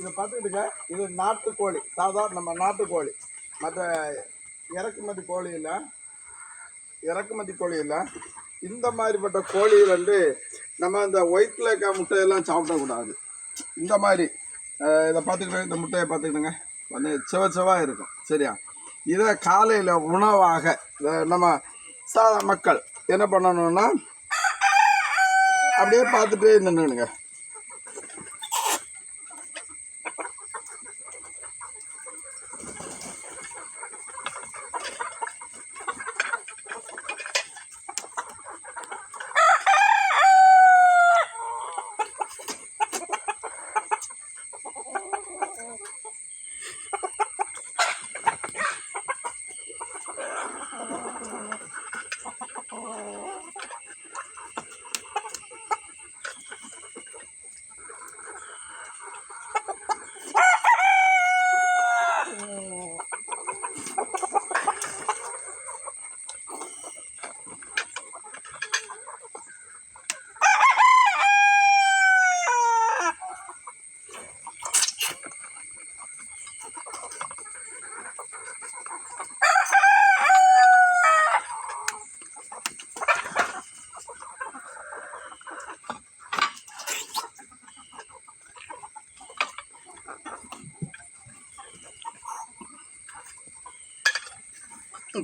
இதை பார்த்துக்கிட்டுங்க, இது நாட்டுக்கோழி, சாதாரண நம்ம நாட்டுக்கோழி. மற்ற இறக்குமதி கோழி இல்லை. இந்த மாதிரிப்பட்ட கோழி வந்து நம்ம இந்த ஒயிட்டில் இருக்க முட்டையெல்லாம் சாப்பிடக்கூடாது. இந்த மாதிரி இதை பார்த்துக்கிட்டு, இந்த முட்டையை பார்த்துக்கிட்டுங்க, கொஞ்சம் சிவச்சிவாக இருக்கும். சரியா? இதை காலையில் உணவாக நம்ம சாதா மக்கள் என்ன பண்ணணும்னா அப்படியே பார்த்துட்டே நின்றுங்க.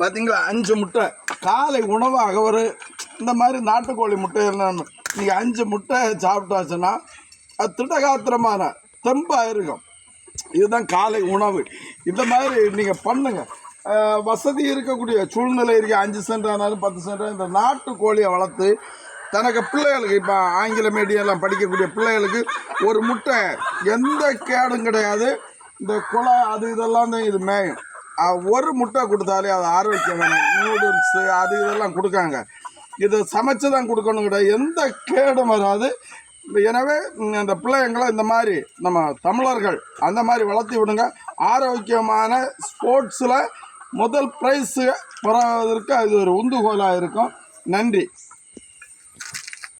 பார்த்தீங்களா, 5 முட்டை காலை உணவாக. ஒரு இந்த மாதிரி நாட்டுக்கோழி முட்டை நீங்கள் 5 முட்டை சாப்பிட்டாச்சுன்னா அது திடகாத்திரமான தெம்பாக இருக்கும். இதுதான் காலை உணவு. இந்த மாதிரி நீங்கள் பண்ணுங்கள். வசதி இருக்கக்கூடிய சூழ்நிலை இருக்குது. 5 சென்ட் ஆனாலும் 10 சென்ட் இந்த நாட்டுக்கோழியை வளர்த்து தனக்கு பிள்ளைகளுக்கு, இப்போ ஆங்கில மீடியெல்லாம் படிக்கக்கூடிய பிள்ளைகளுக்கு ஒரு முட்டை எந்த கேடும் கிடையாது. இந்த குலை அது இதெல்லாம் தான் இது மேயும். ஒரு முட்டை கொடுத்தாலே அது ஆரோக்கியம் வேணும். நூடுல்ஸு அது இதெல்லாம் கொடுக்காங்க. இதை சமைச்சு தான் கொடுக்கணும், கிடையாது, எந்த கேடும் வராது. எனவே அந்த பிள்ளைங்களை இந்த மாதிரி நம்ம தமிழர்கள் அந்த மாதிரி வளர்த்தி விடுங்க. ஆரோக்கியமான ஸ்போர்ட்ஸில் முதல் ப்ரைஸு பெறுவதற்கு அது ஒரு உந்துகோலாக இருக்கும். நன்றி.